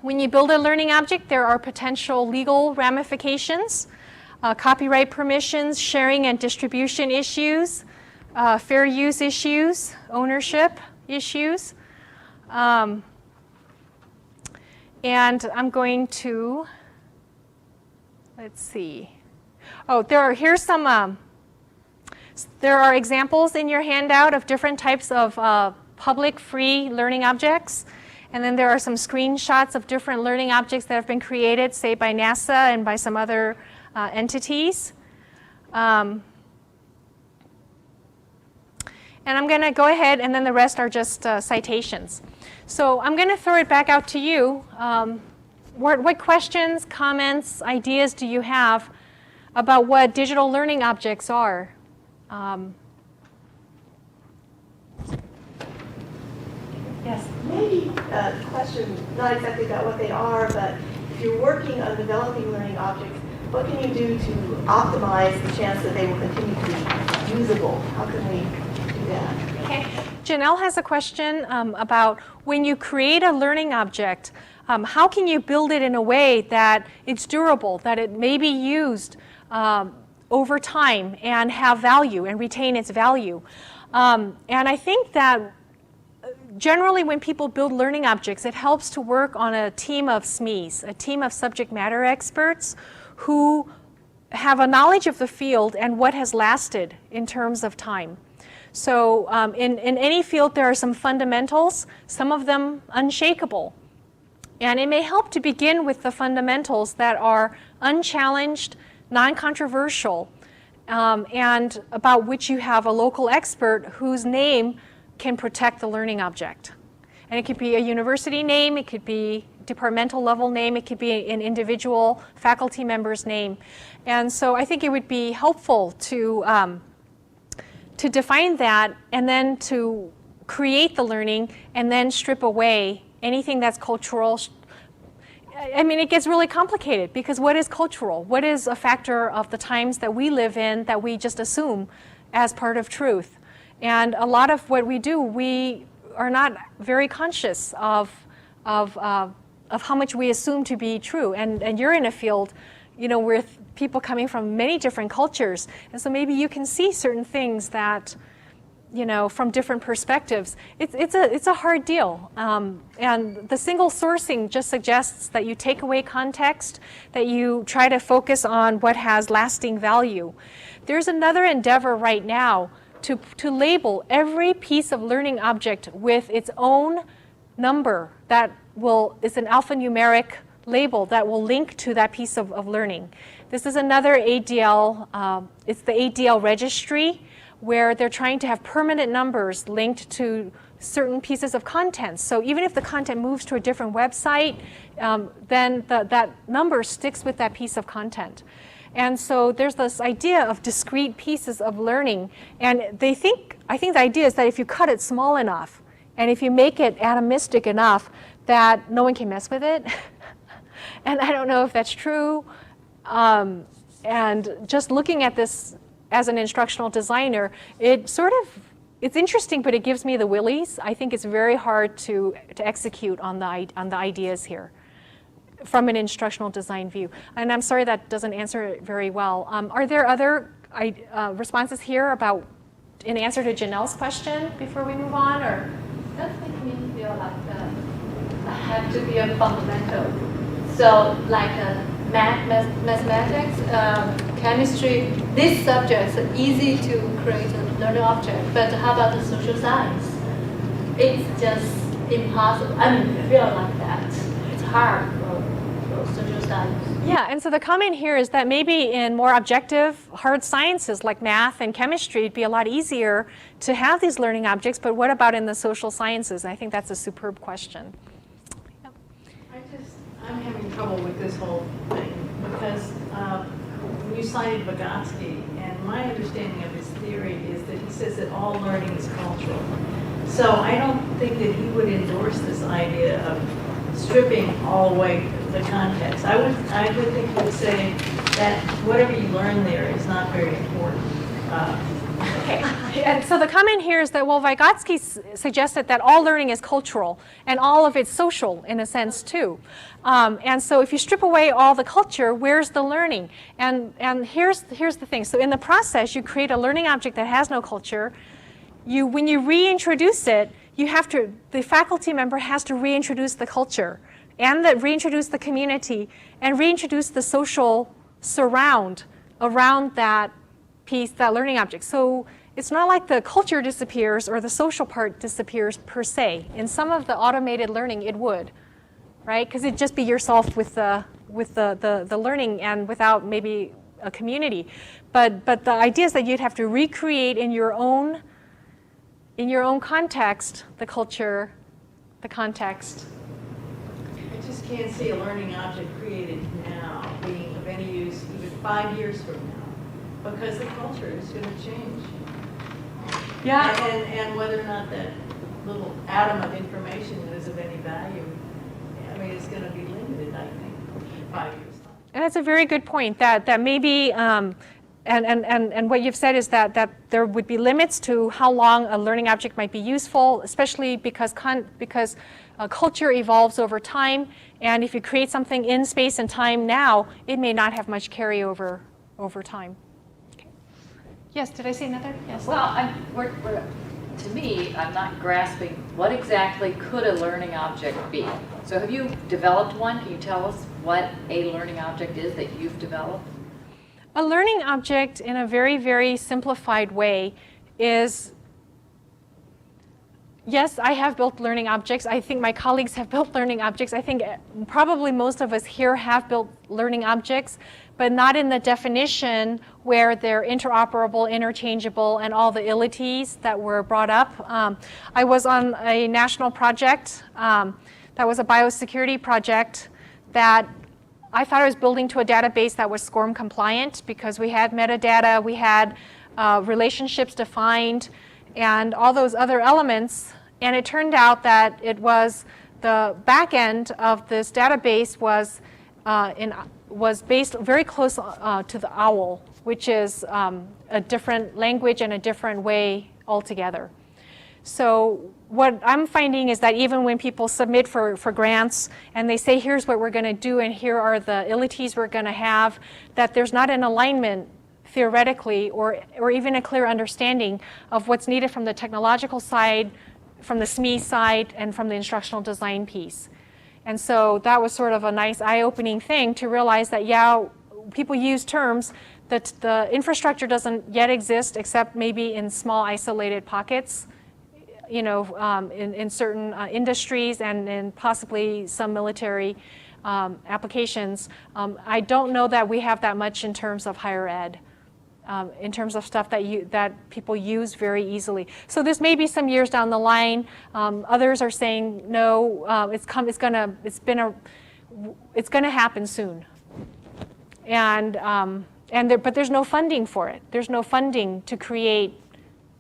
When you build a learning object, there are potential legal ramifications, copyright permissions, sharing and distribution issues, fair use issues, ownership issues. And I'm going to, let's see. Oh, here's some, there are examples in your handout of different types of public free learning objects. And then there are some screenshots of different learning objects that have been created, say by NASA and by some other entities. And I'm going to go ahead, and then the rest are just citations. So I'm going to throw it back out to you. What questions, comments, ideas do you have about what digital learning objects are? Yes? Maybe a question, not exactly about what they are, but if you're working on developing learning objects, what can you do to optimize the chance that they will continue to be usable? How can we do that? Okay. Janelle has a question about when you create a learning object, how can you build it in a way that it's durable, that it may be used over time and have value and retain its value? And I think that generally when people build learning objects, it helps to work on a team of SMEs, a team of subject matter experts who have a knowledge of the field and what has lasted in terms of time. So in any field, there are some fundamentals, some of them unshakable. And it may help to begin with the fundamentals that are unchallenged, non-controversial, and about which you have a local expert whose name can protect the learning object. And it could be a university name, it could be departmental level name, it could be an individual faculty member's name. And so I think it would be helpful to define that and then to create the learning and then strip away anything that's cultural. I mean, it gets really complicated because what is cultural? What is a factor of the times that we live in that we just assume as part of truth? And a lot of what we do, we are not very conscious of how much we assume to be true. And you're in a field, you know, with people coming from many different cultures. And so maybe you can see certain things that, you know, from different perspectives. It's a hard deal. And the single sourcing just suggests that you take away context, that you try to focus on what has lasting value. There's another endeavor right now to label every piece of learning object with its own number that is an alphanumeric label that will link to that piece of learning. This is another ADL, it's the ADL registry, where they're trying to have permanent numbers linked to certain pieces of content. So even if the content moves to a different website, then that number sticks with that piece of content. And so there's this idea of discrete pieces of learning. And I think the idea is that if you cut it small enough, and if you make it atomistic enough, that no one can mess with it. And I don't know if that's true. And just looking at this as an instructional designer, it's interesting, but it gives me the willies. I think it's very hard to execute on the ideas here from an instructional design view. And I'm sorry that doesn't answer it very well. Are there other responses here in answer to Janelle's question before we move on? Or? Does make me feel like have to be a fundamental. So like mathematics, chemistry, these subjects are easy to create a learning object. But how about the social science? It's just impossible. I mean, I feel like that. It's hard for social science. Yeah, and so the comment here is that maybe in more objective, hard sciences like math and chemistry, it'd be a lot easier to have these learning objects, but what about in the social sciences? I think that's a superb question. Yep. I'm having trouble with this whole thing because you cited Vygotsky, and my understanding of his theory is that he says that all learning is cultural. So I don't think that he would endorse this idea of stripping all away the context. I would think he would say that whatever you learn there is not very important. Okay, and so the comment here is that, well, Vygotsky suggested that all learning is cultural and all of it's social in a sense too. And so if you strip away all the culture, where's the learning? And here's the thing. So in the process, you create a learning object that has no culture. When you reintroduce it, the faculty member has to reintroduce the culture and reintroduce the community and reintroduce the social surround around that piece, that learning object. So it's not like the culture disappears or the social part disappears per se. In some of the automated learning, it would, right? Because it'd just be yourself with the learning and without maybe a community. But the idea is that you'd have to recreate in your own context, the culture, the context. I just can't see a learning object created now being of any use even 5 years from now, because the culture is going to change. Yeah. And whether or not that little atom of information is of any value, I mean, it's going to be limited, I think, in 5 years. And that's a very good point, that maybe, and what you've said is that there would be limits to how long a learning object might be useful, especially because culture evolves over time, and if you create something in space and time now, it may not have much carryover over time. Okay. Yes, did I say another? Yes. Well, to me, I'm not grasping what exactly could a learning object be. So have you developed one? Can you tell us what a learning object is that you've developed? A learning object, in a very, very simplified way, is, yes, I have built learning objects. I think my colleagues have built learning objects. I think probably most of us here have built learning objects, but not in the definition where they're interoperable, interchangeable, and all the ilities that were brought up. I was on a national project that was a biosecurity project that I thought I was building to a database that was SCORM compliant because we had metadata, we had relationships defined, and all those other elements. And it turned out that it was the back end of this database was based very close to the OWL, which is a different language and a different way altogether. So what I'm finding is that even when people submit for grants and they say, here's what we're going to do and here are the ilities we're going to have, that there's not an alignment theoretically or even a clear understanding of what's needed from the technological side, from the SME side, and from the instructional design piece. And so that was sort of a nice eye-opening thing to realize that, yeah, people use terms that the infrastructure doesn't yet exist except maybe in small isolated pockets, you know, in certain industries and in possibly some military applications. I don't know that we have that much in terms of higher ed, in terms of stuff that people use very easily. So this may be some years down the line. Others are saying no, it's gonna happen soon. But there's no funding for it. There's no funding to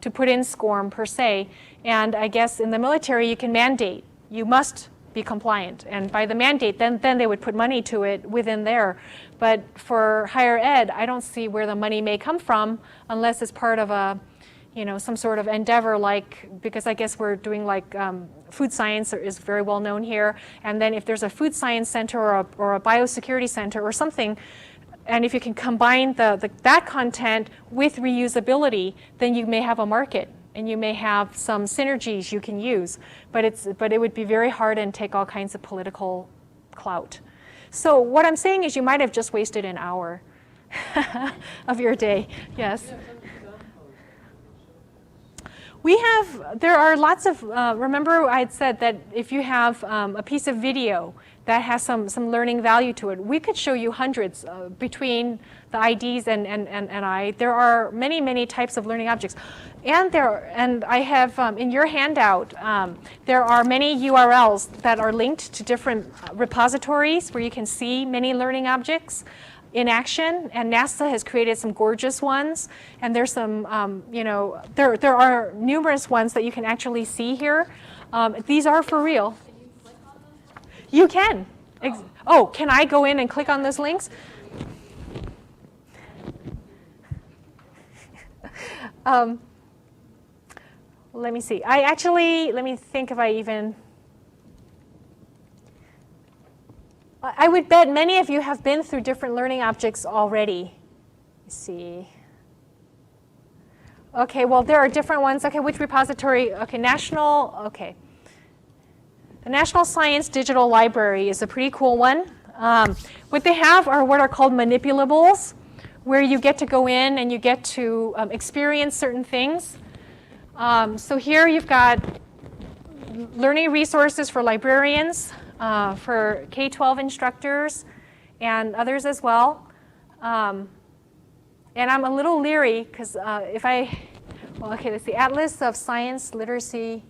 put in SCORM per se. And I guess in the military you can mandate. You must be compliant. And by the mandate, then they would put money to it within there. But for higher ed, I don't see where the money may come from unless it's part of a, you know, some sort of endeavor because I guess we're doing food science is very well known here. And then if there's a food science center or a biosecurity center or something, and if you can combine that content with reusability, then you may have a market and you may have some synergies you can use. But it would be very hard and take all kinds of political clout. So what I'm saying is you might have just wasted an hour of your day. Yes. There are lots of, remember I had said that if you have a piece of video that has some learning value to it, we could show you hundreds between the IDs and I. There are many, many types of learning objects. And I have, in your handout, there are many URLs that are linked to different repositories where you can see many learning objects in action, and NASA has created some gorgeous ones, and there's some, there are numerous ones that you can actually see here. These are for real. You can. Can I go in and click on those links? Let me see. Let me think if I even. I would bet many of you have been through different learning objects already. Let's see. Okay, well, there are different ones. Okay, which repository? Okay, okay. The National Science Digital Library is a pretty cool one. What they have are what are called manipulables, where you get to go in and you get to experience certain things. So here you've got learning resources for librarians, for K-12 instructors, and others as well. And I'm a little leery because okay, let's see, Atlas of Science Literacy.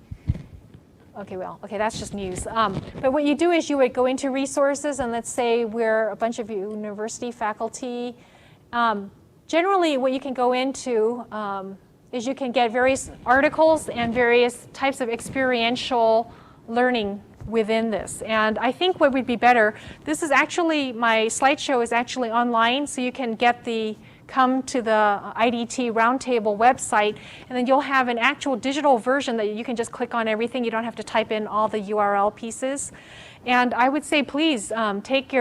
Okay, that's just news. But what you do is you would go into resources, and let's say we're a bunch of university faculty. Generally, what you can go into is you can get various articles and various types of experiential learning within this. And I think what would be better, this is actually, my slideshow is actually online, so you can come to the IDTRoundtable website, and then you'll have an actual digital version that you can just click on everything. You don't have to type in all the URL pieces. And I would say, please take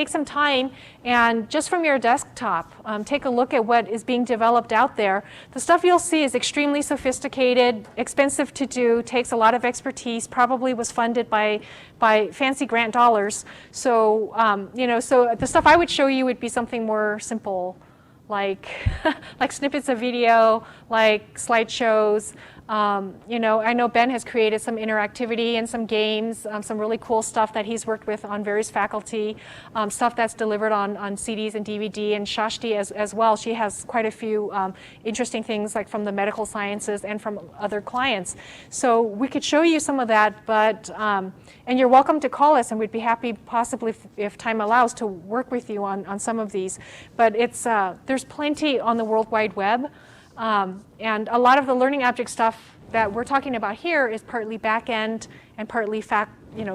some time and just from your desktop, take a look at what is being developed out there. The stuff you'll see is extremely sophisticated, expensive to do, takes a lot of expertise, probably was funded by fancy grant dollars. So, so the stuff I would show you would be something more simple, like snippets of video, like slideshows. I know Ben has created some interactivity and some games, some really cool stuff that he's worked with on various faculty, stuff that's delivered on CDs and DVD, and Shashti as well. She has quite a few interesting things like from the medical sciences and from other clients. So we could show you some of that, but, and you're welcome to call us, and we'd be happy possibly, if time allows, to work with you on some of these. But there's plenty on the World Wide Web. And a lot of the learning object stuff that we're talking about here is partly back-end and partly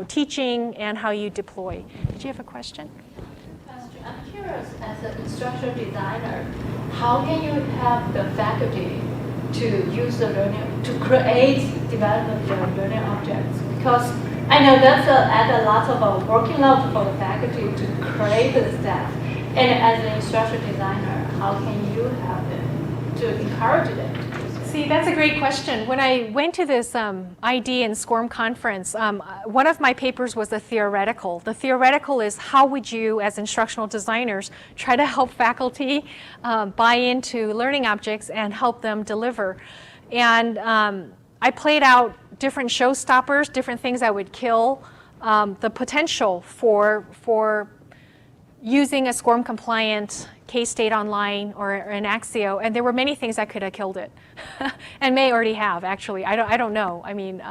teaching and how you deploy. Did you have a question? I'm curious, as an instructional designer, how can you have the faculty to use the learning, to develop the learning objects? Because I know that's add a lot of working load for the faculty to create the stuff. And as an instructional designer, how can you have them to encourage them? See, that's a great question. When I went to this ID and SCORM conference, one of my papers was a theoretical. The theoretical is how would you, as instructional designers, try to help faculty buy into learning objects and help them deliver. And I played out different showstoppers, different things I would kill, the potential for using a SCORM compliant K-State Online or an Axio, and there were many things that could have killed it, and may already have actually. I don't know. I mean,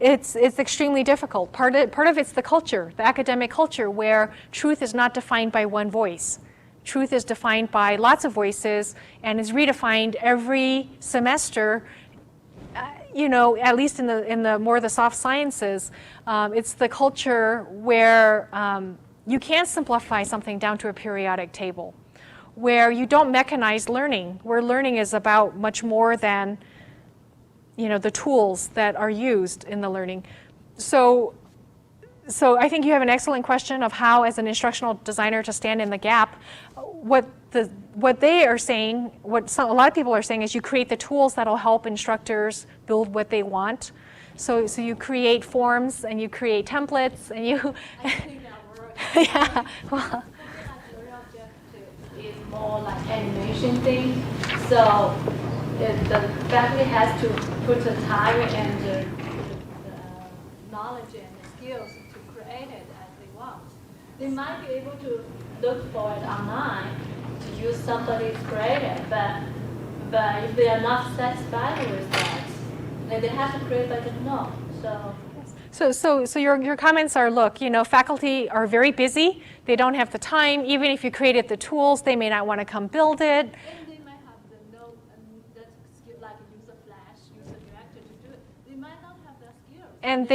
it's extremely difficult. Part of it's the culture, the academic culture, where truth is not defined by one voice. Truth is defined by lots of voices and is redefined every semester. At least in the more the soft sciences, it's the culture where you can't simplify something down to a periodic table, where you don't mechanize learning, where learning is about much more than the tools that are used in the learning. So I think you have an excellent question of how, as an instructional designer, to stand in the gap. What they are saying, a lot of people are saying, is you create the tools that'll help instructors build what they want. So you create forms and you create templates and you. Yeah. Well. Is more like animation thing. So the faculty has to put the time and the knowledge and the skills to create it as they want. They might be able to look for it online to use somebody's created, but if they are not satisfied with that, then they have to create by themselves. So your comments are, look, faculty are very busy. They don't have the time. Even if you created the tools, they may not want to come build it. And they might have the that skill, like use a Flash, use a director to do it. They might not have that skill. And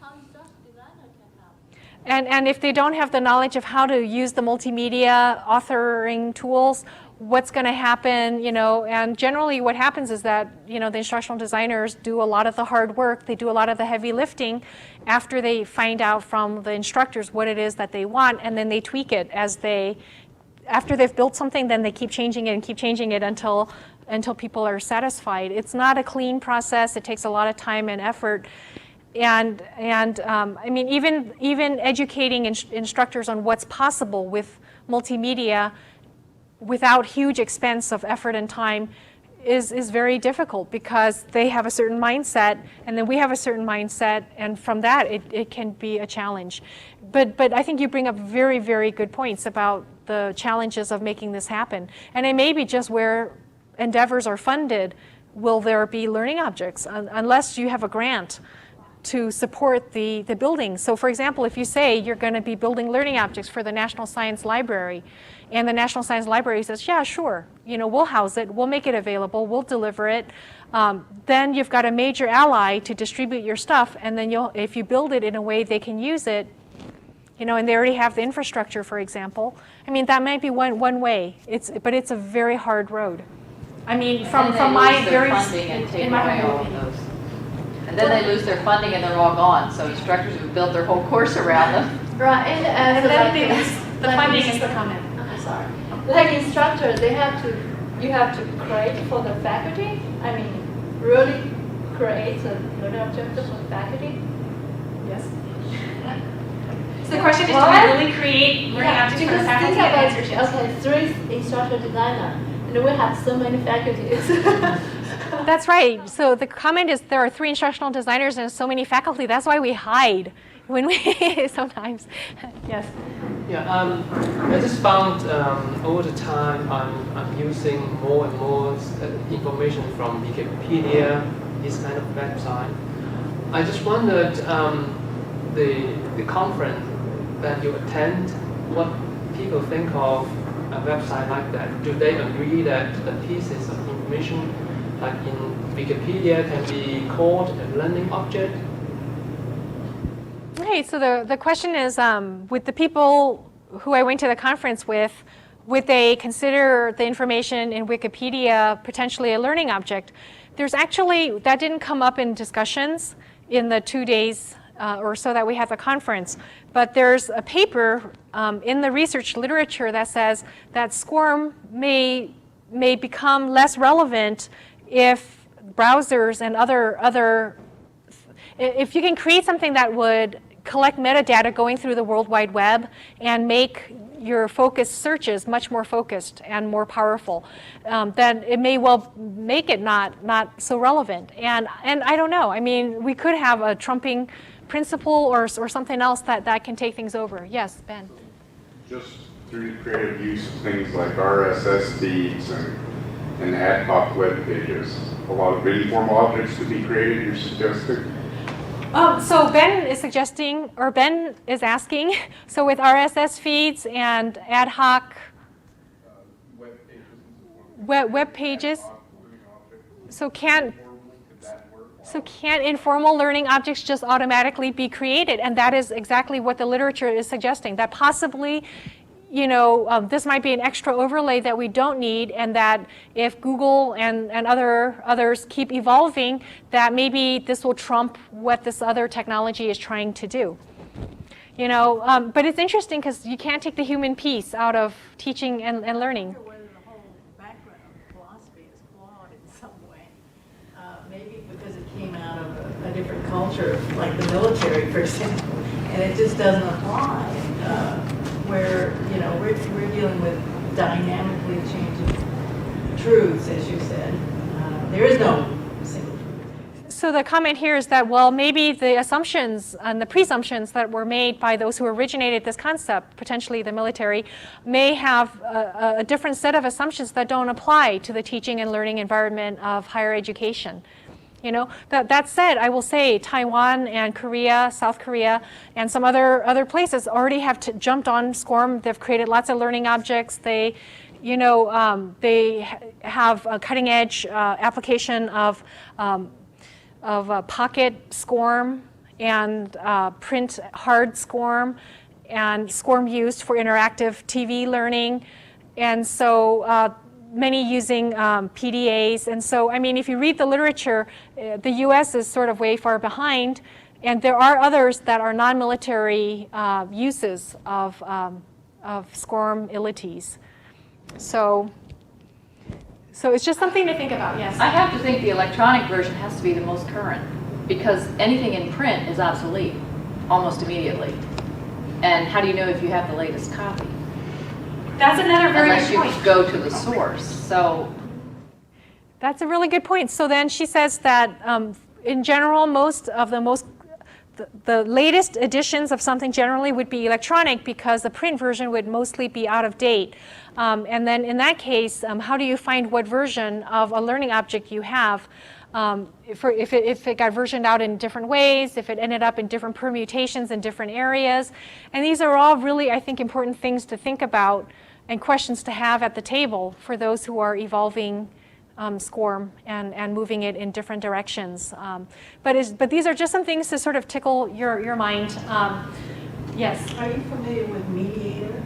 how instructional designer can help. And if they don't have the knowledge of how to use the multimedia authoring tools, what's going to happen, and generally what happens is that, the instructional designers do a lot of the hard work, they do a lot of the heavy lifting after they find out from the instructors what it is that they want, and then they tweak it after they've built something, then they keep changing it and keep changing it until until people are satisfied. It's not a clean process. It takes a lot of time and effort. And I mean, even educating instructors on what's possible with multimedia without huge expense of effort and time is very difficult, because they have a certain mindset and then we have a certain mindset, and from that it can be a challenge. But I think you bring up very, very good points about the challenges of making this happen. And it may be just where endeavors are funded will there be learning objects, unless you have a grant to support the building. So for example, if you say you're going to be building learning objects for the National Science Library, and the National Science Library says, yeah, sure, we'll house it, we'll make it available, we'll deliver it, then you've got a major ally to distribute your stuff, and then if you build it in a way they can use it, and they already have the infrastructure, for example, I mean, that might be one way, but it's a very hard road. I mean, from my very funding and take away all of those. And then they lose their funding and they're all gone. So instructors who built their whole course around them. Right, and And so then like, the funding is the comment. I'm sorry. Like instructors, you have to create for the faculty. I mean, really create a learning object for the faculty. Yes. So the question is, do What? we really create learning objects for the because faculty? think And the about, answer is yes. okay, 3 instructional designer, and we have so many faculties. That's right. So the comment is there are 3 instructional designers and so many faculty. That's why we hide when we sometimes. Yes. Yeah, I just found over the time I'm using more and more information from Wikipedia, this kind of website. I just wondered the conference that you attend, what people think of a website like that. Do they agree that the pieces of information like in Wikipedia can be called a learning object? Right, so the question is, with the people who I went to the conference with, would they consider the information in Wikipedia potentially a learning object? There's actually, that didn't come up in discussions in the 2 days or so that we had the conference, but there's a paper in the research literature that says that SCORM may become less relevant if browsers and if you can create something that would collect metadata going through the World Wide Web and make your focused searches much more focused and more powerful, then it may well make it not so relevant. And I don't know. I mean, we could have a trumping principle or something else that can take things over. Yes, Ben. Just through creative use of things like RSS feeds and ad hoc web pages, a lot of informal objects to be created, you're suggesting? So Ben is suggesting, or Ben is asking, so with RSS feeds and ad hoc web pages, so can't informal learning objects just automatically be created? And that is exactly what the literature is suggesting, that possibly this might be an extra overlay that we don't need, and that if Google and others keep evolving, that maybe this will trump what this other technology is trying to do. But it's interesting because you can't take the human piece out of teaching and learning. I wonder whether the whole background of philosophy is flawed in some way. Maybe because it came out of a different culture, like the military, for example, and it just doesn't apply. Where we're dealing with dynamically changing truths, as you said. There is no single truth. So the comment here is that, well, maybe the assumptions and the presumptions that were made by those who originated this concept, potentially the military, may have a different set of assumptions that don't apply to the teaching and learning environment of higher education. That said, I will say Taiwan and Korea, South Korea, and some other places already have jumped on SCORM. They've created lots of learning objects. They have a cutting edge application of pocket SCORM and print hard SCORM, and SCORM used for interactive TV learning. And so many using PDAs. And so, I mean, if you read the literature, the US is sort of way far behind, and there are others that are non-military uses of SCORM ilities. So So it's just something to think about, yes. I have to think the electronic version has to be the most current because anything in print is obsolete almost immediately. And how do you know if you have the latest copy? That's another very Unless good you point. go to the source. So That's a really good point. So then she says that in general, the latest editions of something generally would be electronic because the print version would mostly be out of date. And then in that case, how do you find what version of a learning object you have? If it got versioned out in different ways, if it ended up in different permutations in different areas. And these are all really, I think, important things to think about and questions to have at the table for those who are evolving SCORM and moving it in different directions. But these are just some things to sort of tickle your mind. Yes? Are you familiar with Mediator?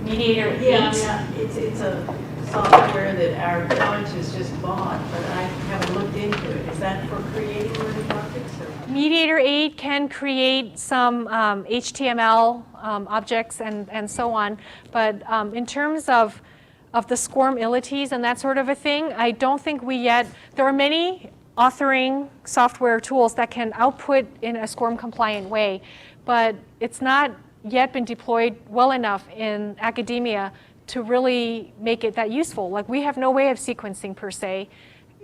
Mediator 8? Yeah, it's a software that our college has just bought, but I haven't looked into it. Is that for creating learning objects? Or? Mediator 8 can create some HTML objects and so on, but in terms of the SCORMilities and that sort of a thing, I don't think there are many authoring software tools that can output in a SCORM compliant way, but it's not yet been deployed well enough in academia to really make it that useful. Like we have no way of sequencing per se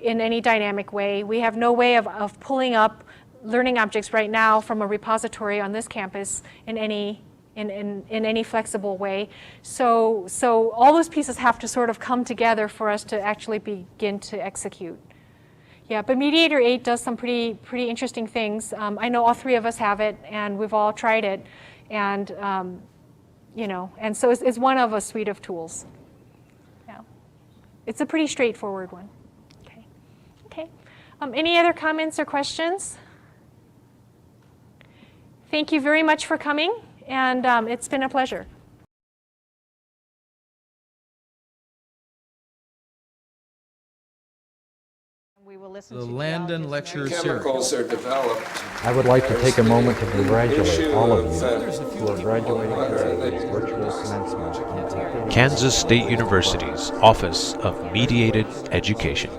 in any dynamic way. We have no way of pulling up learning objects right now from a repository on this campus in any flexible way. So all those pieces have to sort of come together for us to actually begin to execute. Yeah, but Mediator 8 does some pretty interesting things. I know all three of us have it, and we've all tried it, and and so it's one of a suite of tools. Yeah, it's a pretty straightforward one. Okay. Any other comments or questions? Thank you very much for coming. And it's been a pleasure. We will listen The to Landon geologists Lecture Series. Chemicals are developed. I would like to take a moment to The congratulate issue all of of, you who are graduating today with virtual commencement. Kansas State University's Office of Mediated Education.